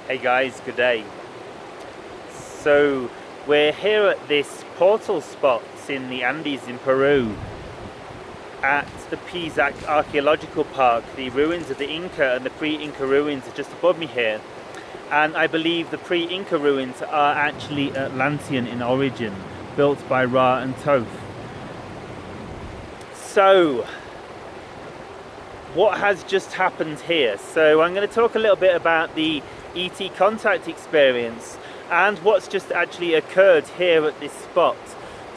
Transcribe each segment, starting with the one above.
Hey guys, good day. So we're here at this portal spot in the Andes in Peru at the Pisac Archaeological Park. The ruins of the Inca and the pre-Inca ruins are just above me here, and I believe the pre-Inca ruins are actually Atlantean in origin, built by Ra and Thoth. So what has just happened here? So I'm going to talk a little bit about the ET contact experience and what's just actually occurred here at this spot.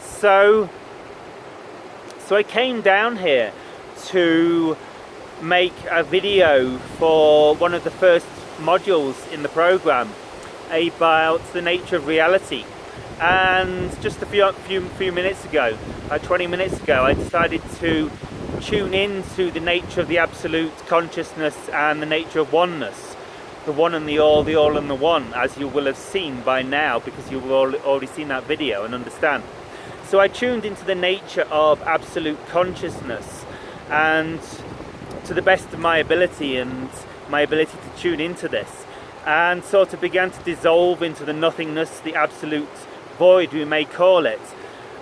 So I came down here to make a video for one of the first modules in the program about the nature of reality, and just a few minutes ago, 20 minutes ago, I decided to tune into the nature of the absolute consciousness and the nature of oneness, the one and the all and the one, as you will have seen by now because you've already seen that video and understand. So I tuned into the nature of absolute consciousness, and to the best of my ability and my ability to tune into this, and sort of began to dissolve into the nothingness, the absolute void we may call it,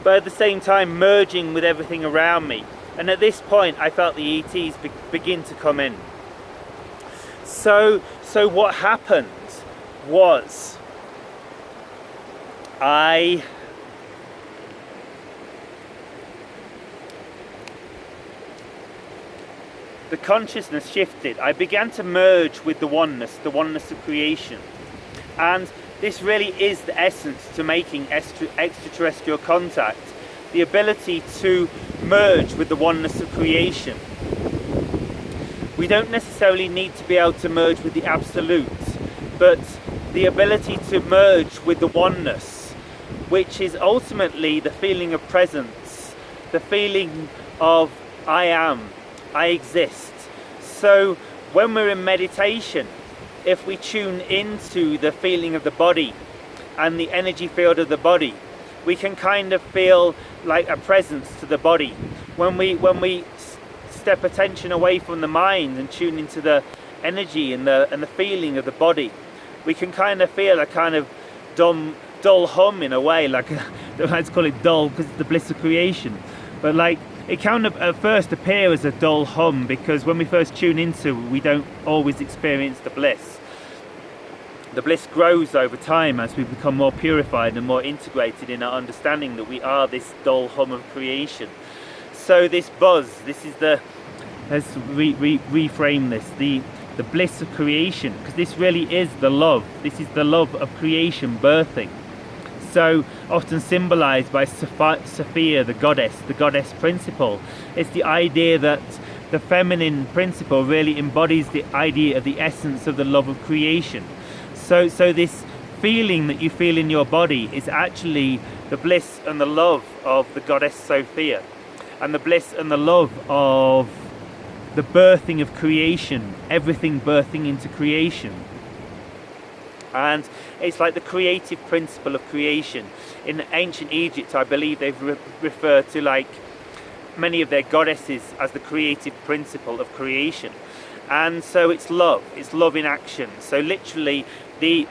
but at the same time merging with everything around me. And at this point I felt the ETs begin to come in. So what happened was the consciousness shifted. I began to merge with the oneness of creation. And this really is the essence to making extraterrestrial contact, the ability to merge with the oneness of creation. We don't necessarily need to be able to merge with the absolute, but the ability to merge with the oneness, which is ultimately the feeling of presence, the feeling of I am, I exist. So when we're in meditation, if we tune into the feeling of the body and the energy field of the body, we can kind of feel like a presence to the body. When we step attention away from the mind and tune into the energy and the feeling of the body, we can kind of feel a kind of dull hum in a way, like let's call it dull because it's the bliss of creation, but like it can at first appear as a dull hum because when we first tune into it, we don't always experience the bliss. The bliss grows over time as we become more purified and more integrated in our understanding that we are this dull hum of creation. So this buzz, this is let's reframe this, the bliss of creation, because this really is the love. This is the love of creation birthing. So often symbolized by Sophia, the goddess principle. It's the idea that the feminine principle really embodies the idea of the essence of the love of creation. So this feeling that you feel in your body is actually the bliss and the love of the goddess Sophia, and the bliss and the love of the birthing of creation, everything birthing into creation. And it's like the creative principle of creation. In ancient Egypt, I believe they've referred to like many of their goddesses as the creative principle of creation. And so it's love in action. So literally the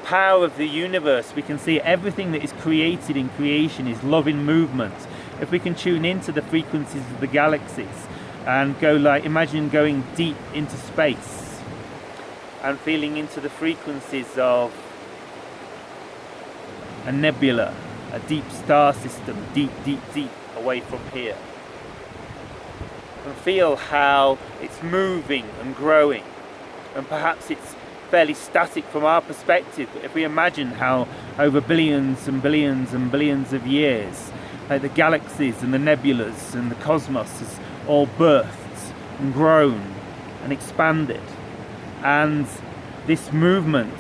power of the universe, we can see everything that is created in creation is love in movement. If we can tune into the frequencies of the galaxies and go like, imagine going deep into space and feeling into the frequencies of a nebula, a deep star system, deep away from here, and feel how it's moving and growing. And perhaps it's fairly static from our perspective, but if we imagine how over billions and billions and billions of years, like the galaxies and the nebulas and the cosmos has all birthed and grown and expanded, and this movement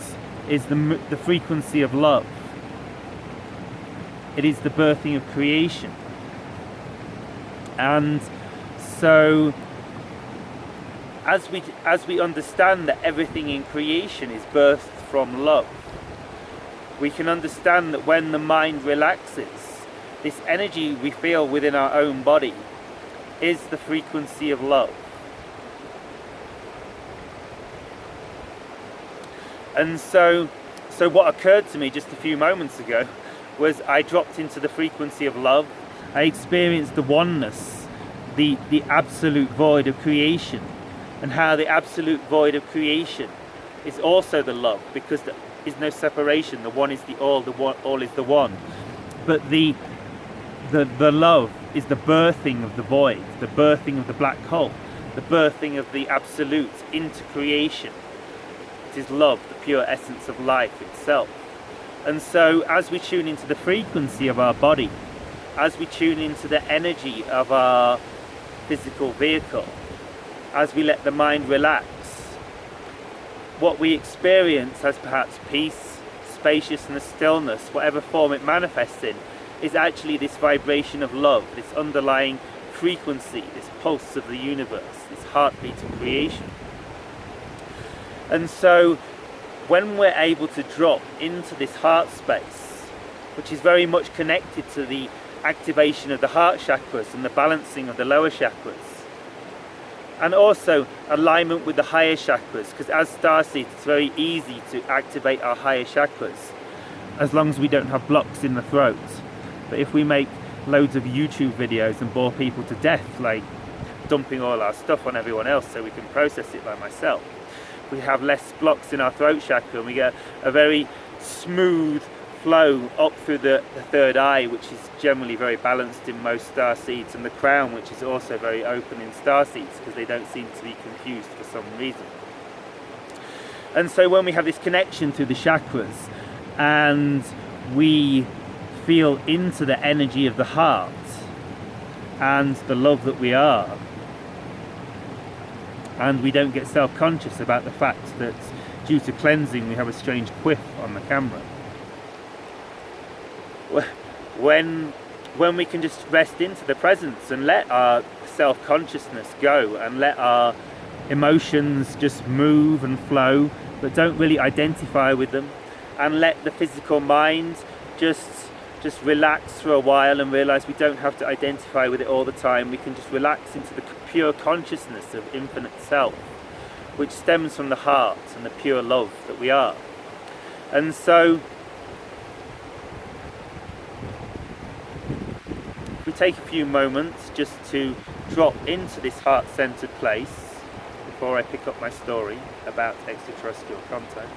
is the frequency of love. It is the birthing of creation. And so as we understand that everything in creation is birthed from love, we can understand that when the mind relaxes, this energy we feel within our own body is the frequency of love. And so what occurred to me just a few moments ago was I dropped into the frequency of love. I experienced the oneness, the absolute void of creation, and how the absolute void of creation is also the love, because there is no separation. The one is the all is the one. But the love is the birthing of the void, the birthing of the black hole, the birthing of the absolute into creation. It is love, the pure essence of life itself. And so as we tune into the frequency of our body, as we tune into the energy of our physical vehicle, as we let the mind relax, what we experience as perhaps peace, spaciousness, stillness, whatever form it manifests in, is actually this vibration of love, this underlying frequency, this pulse of the universe, this heartbeat of creation. And so when we're able to drop into this heart space, which is very much connected to the activation of the heart chakras and the balancing of the lower chakras, and also alignment with the higher chakras, because as starseeds it's very easy to activate our higher chakras as long as we don't have blocks in the throat. But if we make loads of YouTube videos and bore people to death, like dumping all our stuff on everyone else so we can process it by myself, we have less blocks in our throat chakra, and we get a very smooth flow up through the third eye, which is generally very balanced in most starseeds, and the crown, which is also very open in starseeds, because they don't seem to be confused for some reason. And so when we have this connection through the chakras, and we feel into the energy of the heart and the love that we are, and we don't get self-conscious about the fact that due to cleansing we have a strange quiff on the camera. When we can just rest into the presence and let our self-consciousness go and let our emotions just move and flow, but don't really identify with them, and let the physical mind just relax for a while and realize we don't have to identify with it all the time. We can just relax into the pure consciousness of infinite self, which stems from the heart and the pure love that we are. And so we take a few moments just to drop into this heart-centered place before I pick up my story about extraterrestrial contact.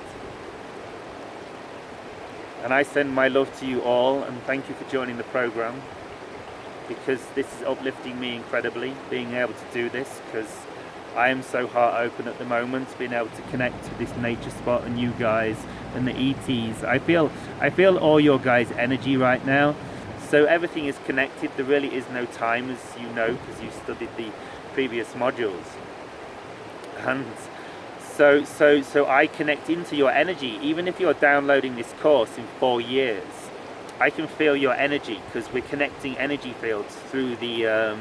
And I send my love to you all, and thank you for joining the program, because this is uplifting me incredibly, being able to do this, because I am so heart open at the moment, being able to connect to this nature spot and you guys and the ETs. I feel all your guys' energy right now. So everything is connected. There really is no time, as you know, because you studied the previous modules. And so I connect into your energy. Even if you're downloading this course in 4 years, I can feel your energy, because we're connecting energy fields through the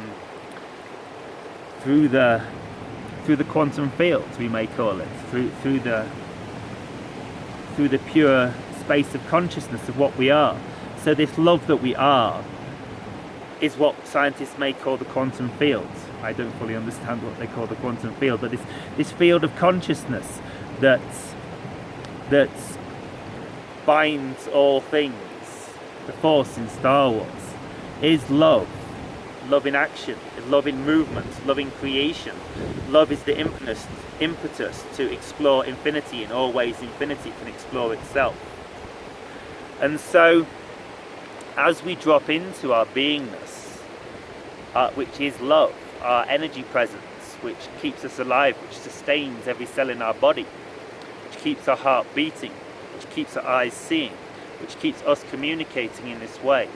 quantum fields, we may call it, through the pure space of consciousness of what we are. So this love that we are is what scientists may call the quantum field. I don't fully understand what they call the quantum field, but this field of consciousness that binds all things, the force in Star Wars, is love. Love in action, love in movement, love in creation. Love is the impetus to explore infinity in all ways infinity can explore itself. And so as we drop into our beingness, which is love, our energy presence, which keeps us alive, which sustains every cell in our body, which keeps our heart beating, which keeps our eyes seeing, which keeps us communicating in this way.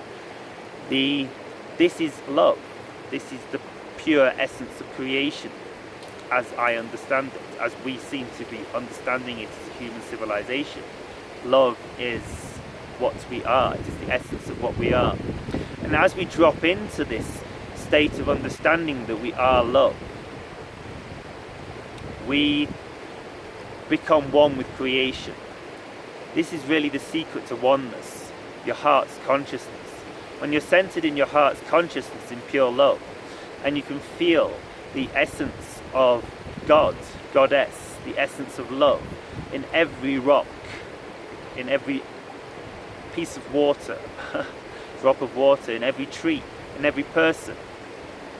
This is love. This is the pure essence of creation, as I understand it, as we seem to be understanding it as a human civilization. Love is what we are. It is the essence of what we are. And as we drop into this state of understanding that we are love, we become one with creation. This is really the secret to oneness, your heart's consciousness. When you're centered in your heart's consciousness in pure love, and you can feel the essence of God, Goddess, the essence of love in every rock, in every piece of water, drop of water, in every tree, in every person,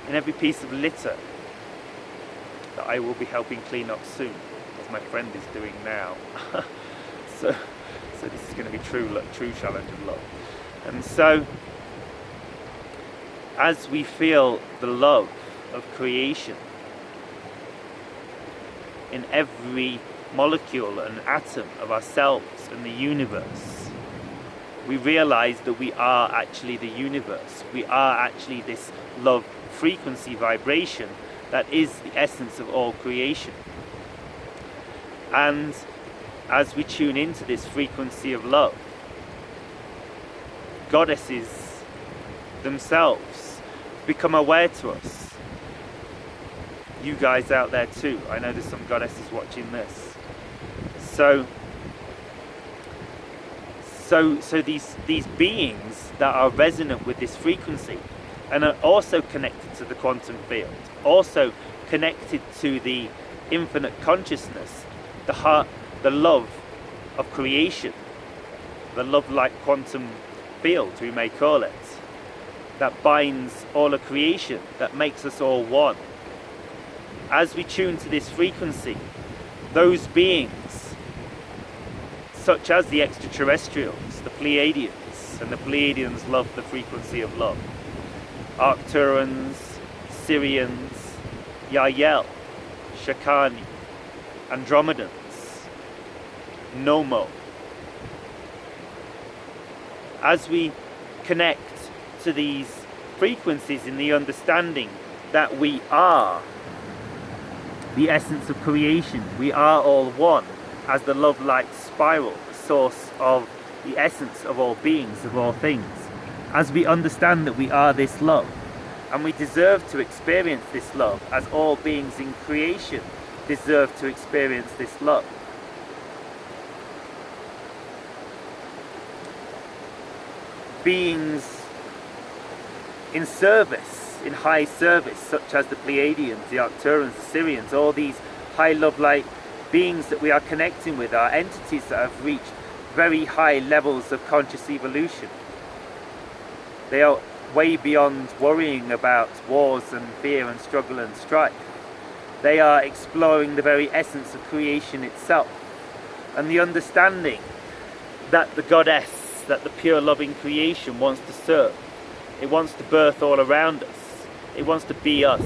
in every piece of litter that I will be helping clean up soon, as my friend is doing now. so this is going to be true challenge of love. And so, as we feel the love of creation in every molecule and atom of ourselves and the universe, we realize that we are actually the universe. We are actually this love frequency vibration that is the essence of all creation. And as we tune into this frequency of love, goddesses themselves become aware to us. You guys out there too. I know there's some goddesses watching this. So these beings that are resonant with this frequency and are also connected to the quantum field, also connected to the infinite consciousness, the heart, the love of creation, the love-like quantum field, we may call it, that binds all of creation, that makes us all one. As we tune to this frequency, those beings, such as the extraterrestrials, the Pleiadians, and the Pleiadians love the frequency of love, Arcturans, Sirians, Yael, Shakani, Andromedans, Nomo. As we connect to these frequencies in the understanding that we are the essence of creation, we are all one, as the love-light spiral, the source of the essence of all beings, of all things. As we understand that we are this love, and we deserve to experience this love, as all beings in creation deserve to experience this love. Beings in service, in high service, such as the Pleiadians, the Arcturans, the Sirians, all these high love-light beings that we are connecting with, are entities that have reached very high levels of conscious evolution. They are way beyond worrying about wars and fear and struggle and strife. They are exploring the very essence of creation itself, and the understanding that the goddess, that the pure loving creation wants to serve. It wants to birth all around us. It wants to be us,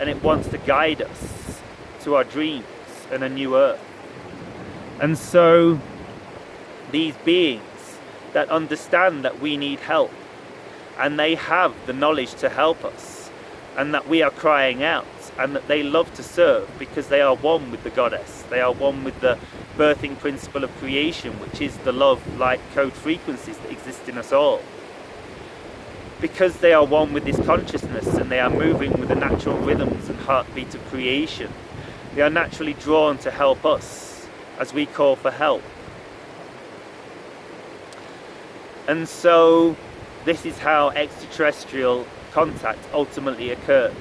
and it wants to guide us to our dreams and a new earth. And so these beings that understand that we need help, and they have the knowledge to help us, and that we are crying out, and that they love to serve because they are one with the goddess. They are one with the birthing principle of creation, which is the love, light, code frequencies that exist in us all. Because they are one with this consciousness, and they are moving with the natural rhythms and heartbeat of creation, they are naturally drawn to help us as we call for help. And so this is how extraterrestrial contact ultimately occurs.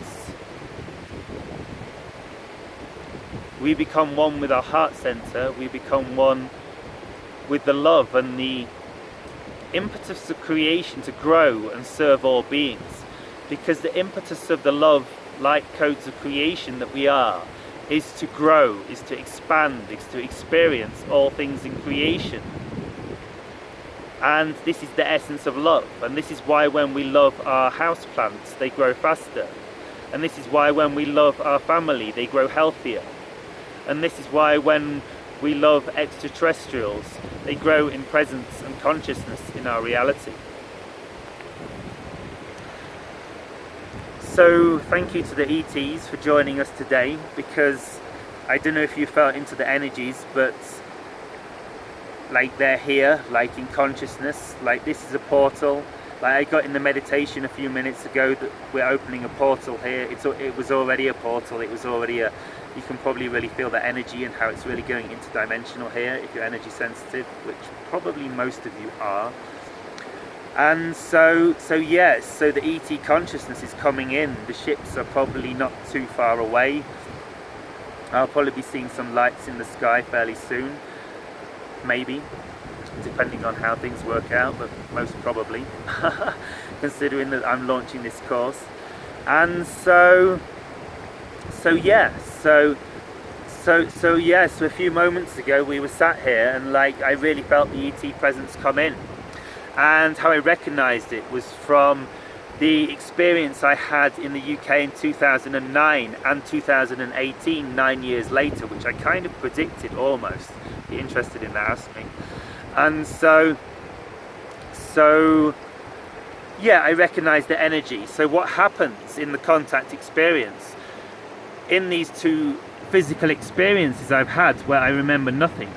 We become one with our heart center, we become one with the love and the impetus of creation to grow and serve all beings. Because the impetus of the love, light codes of creation that we are, is to grow, is to expand, is to experience all things in creation. And this is the essence of love, and this is why when we love our houseplants, they grow faster. And this is why when we love our family, they grow healthier. And this is why when we love extraterrestrials, they grow in presence and consciousness in our reality. So thank you to the ETs for joining us today, because I don't know if you felt into the energies, but like they're here, like in consciousness, like this is a portal. Like I got in the meditation a few minutes ago that we're opening a portal here. It was already a portal, it was already a, you can probably really feel the energy and how it's really going interdimensional here if you're energy sensitive, which probably most of you are. And so yes, so the ET consciousness is coming in. The ships are probably not too far away. I'll probably be seeing some lights in the sky fairly soon, maybe, depending on how things work out, but most probably, considering that I'm launching this course. And so a few moments ago we were sat here, and like I really felt the ET presence come in, and how I recognized it was from the experience I had in the UK in 2009 and 2018, 9 years later, which I kind of predicted almost. If you're interested in that, ask me. And so yeah, I recognize the energy. So what happens in the contact experience, in these two physical experiences I've had where I remember nothing.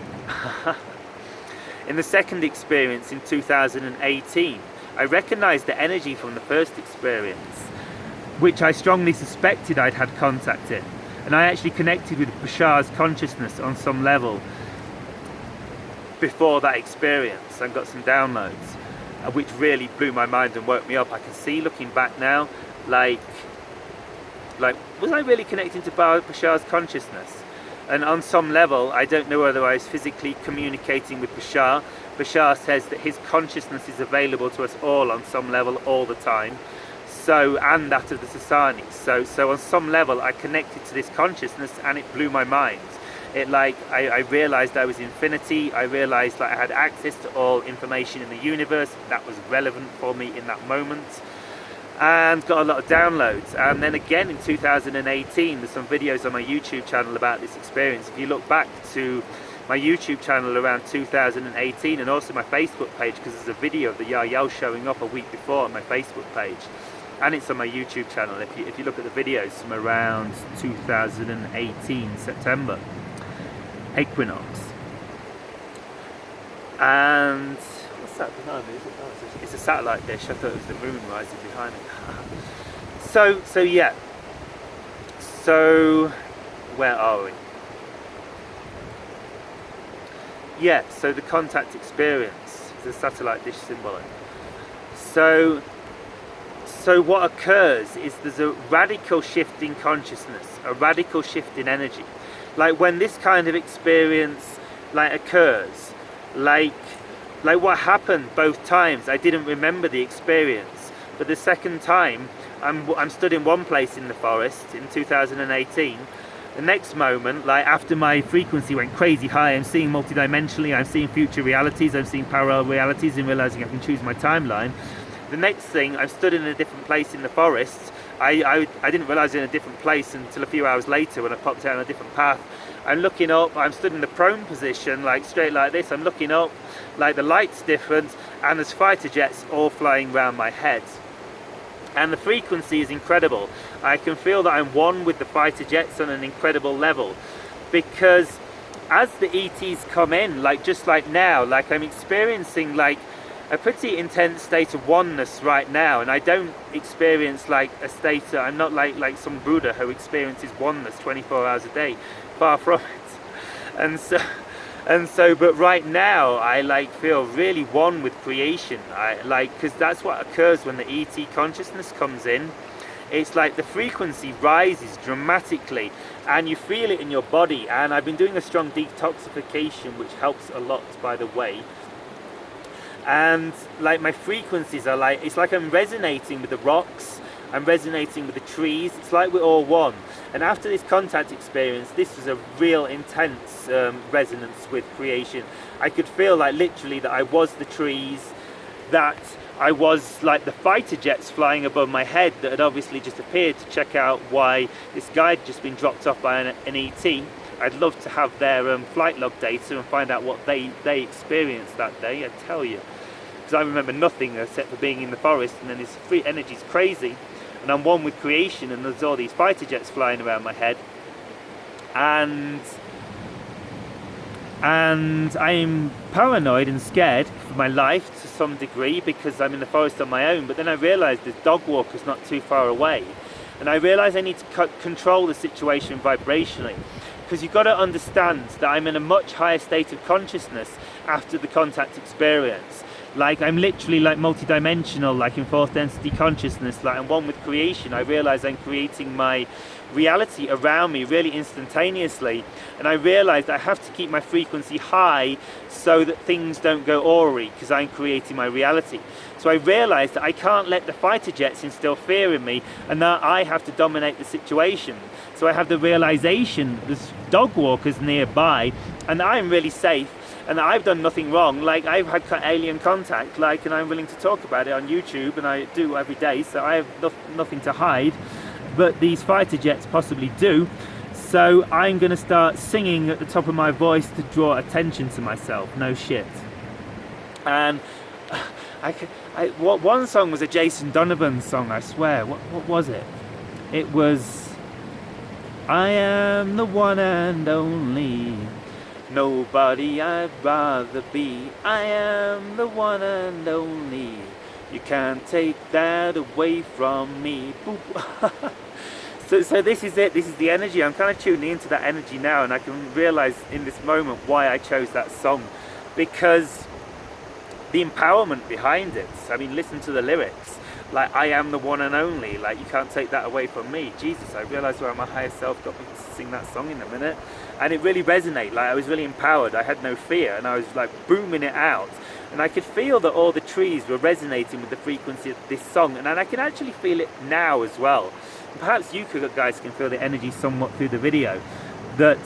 In the second experience in 2018, I recognized the energy from the first experience, which I strongly suspected I'd had contact in. And I actually connected with Bashar's consciousness on some level before that experience and got some downloads, which really blew my mind and woke me up. I can see looking back now, like was I really connecting to Bashar's consciousness? And on some level, I don't know whether I was physically communicating with Bashar. Bashar says that his consciousness is available to us all on some level all the time. So, and that of the Sasanis. So on some level, I connected to this consciousness, and it blew my mind. It I realized I was infinity. I realized that I had access to all information in the universe that was relevant for me in that moment, and got a lot of downloads. And then again in 2018, there's some videos on my YouTube channel about this experience. If you look back to my YouTube channel around 2018, and also my Facebook page, because there's a video of the Yahyel showing up a week before on my Facebook page, and it's on my YouTube channel. If you look at the videos from around 2018 September equinox. And what's that behind me? It's a satellite dish. I thought it was the moon rising behind me. So yeah. So where are we? Yeah, so the contact experience is a satellite dish symbolic. So what occurs is there's a radical shift in consciousness, a radical shift in energy. Like when this kind of experience occurs, like what happened both times, I didn't remember the experience, but the second time I'm stood in one place in the forest in 2018. The next moment, after my frequency went crazy high, I'm seeing multidimensionally, I'm seeing future realities, I'm seeing parallel realities, and realizing I can choose my timeline. The next thing, I'm stood in a different place in the forest. I didn't realize in a different place until a few hours later when I popped out on a different path. I'm looking up, I'm stood in the prone position, straight like this. I'm looking up, the light's different, and there's fighter jets all flying around my head. And the frequency is incredible. I can feel that I'm one with the fighter jets on an incredible level, because as the ETs come in, just like now, I'm experiencing a pretty intense state of oneness right now, and I don't experience a state, I'm not like some Buddha who experiences oneness 24 hours a day, far from it. And so but right now I feel really one with creation. Because that's what occurs when the ET consciousness comes in. It's the frequency rises dramatically, and you feel it in your body. And I've been doing a strong detoxification, which helps a lot, by the way. And my frequencies are it's I'm resonating with the rocks, I'm resonating with the trees. It's we're all one. And after this contact experience, this was a real intense resonance with creation. I could feel literally that I was the trees, that I was the fighter jets flying above my head that had obviously just appeared to check out why this guy had just been dropped off by an ET. I'd love to have their flight log data and find out what they experienced that day, I tell you. Because I remember nothing except for being in the forest, and then this free energy's crazy, and I'm one with creation, and there's all these fighter jets flying around my head. And I'm paranoid and scared for my life to some degree, because I'm in the forest on my own. But then I realised there's dog walkers not too far away, and I realised I need to control the situation vibrationally. Because you've got to understand that I'm in a much higher state of consciousness after the contact experience. Like I'm literally like multidimensional, like in fourth density consciousness, like I'm one with creation. I realize I'm creating my reality around me really instantaneously, and I realized I have to keep my frequency high so that things don't go awry, because I'm creating my reality. So I realized that I can't let the fighter jets instill fear in me, and that I have to dominate the situation. So I have the realization there's dog walkers nearby, and I'm really safe, and I've done nothing wrong. Like I've had alien contact, like, and I'm willing to talk about it on YouTube, and I do every day, so I have nothing to hide. But these fighter jets possibly do. So I'm going to start singing at the top of my voice to draw attention to myself. No shit. And one song was a Jason Donovan song, I swear. What was it? It was, I am the one and only, nobody I'd rather be. I am the one and only, you can't take that away from me. So this is it, this is the energy. I'm kind of tuning into that energy now, and I can realize in this moment why I chose that song, because the empowerment behind it. I mean, listen to the lyrics, like I am the one and only, like you can't take that away from me. Jesus, I realized where my higher self got me to sing that song in a minute, and it really resonated. Like I was really empowered, I had no fear, and I was like booming it out, and I could feel that all the trees were resonating with the frequency of this song, and I can actually feel it now as well. Perhaps you guys can feel the energy somewhat through the video, that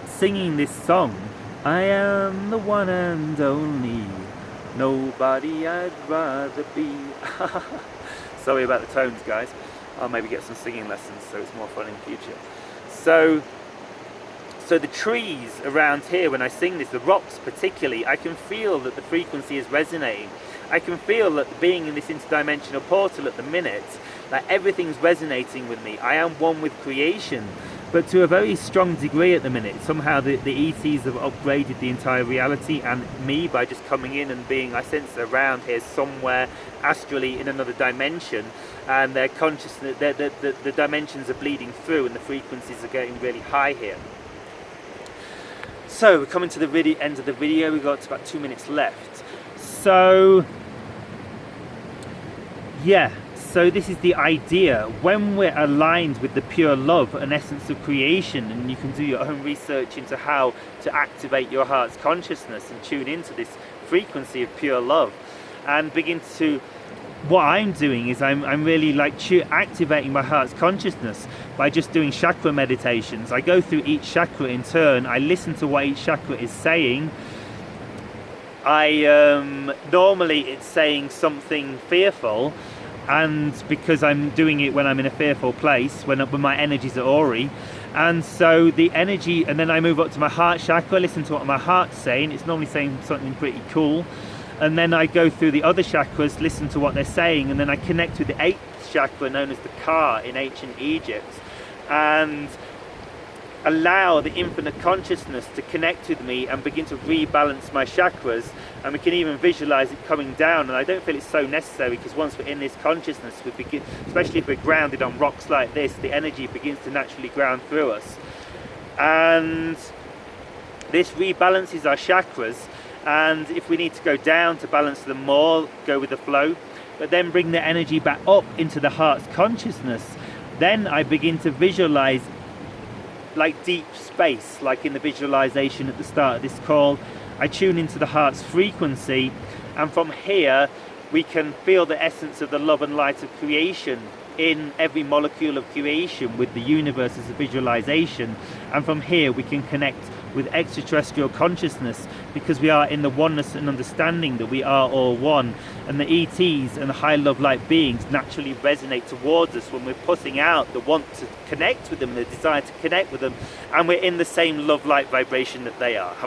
singing this song, I am the one and only, nobody I'd rather be. Sorry about the tones, guys. I'll maybe get some singing lessons so it's more fun in future. So the trees around here, when I sing this, the rocks particularly, I can feel that the frequency is resonating. I can feel that being in this interdimensional portal at the minute, that everything's resonating with me. I am one with creation, but to a very strong degree at the minute. Somehow the ETs have upgraded the entire reality and me by just coming in and being, I sense around here somewhere astrally in another dimension, and their consciousness, the dimensions are bleeding through and the frequencies are getting really high here. So we're coming to the end of the video. We've got about 2 minutes left. So yeah, so this is the idea. When we're aligned with the pure love and essence of creation, and you can do your own research into how to activate your heart's consciousness and tune into this frequency of pure love, and begin to, what I'm doing is I'm really like activating my heart's consciousness by just doing chakra meditations. I go through each chakra in turn, I listen to what each chakra is saying. Normally it's saying something fearful, and because I'm doing it when I'm in a fearful place, when my energies are awry, and so the energy, and then I move up to my heart chakra, listen to what my heart's saying. It's normally saying something pretty cool, and then I go through the other chakras, listen to what they're saying, and then I connect with the 8th chakra, known as the Ka in ancient Egypt, and allow the infinite consciousness to connect with me and begin to rebalance my chakras. And we can even visualize it coming down, and I don't feel it's so necessary, because once we're in this consciousness, we begin, especially if we're grounded on rocks like this, the energy begins to naturally ground through us, and this rebalances our chakras. And if we need to go down to balance them more, go with the flow, but then bring the energy back up into the heart's consciousness, then I begin to visualize like deep space, like in the visualization at the start of this call. I tune into the heart's frequency, and from here we can feel the essence of the love and light of creation in every molecule of creation, with the universe as a visualization. And from here we can connect with extraterrestrial consciousness, because we are in the oneness and understanding that we are all one, and the ETs and the high love light beings naturally resonate towards us when we're putting out the want to connect with them, the desire to connect with them, and we're in the same love light vibration that they are.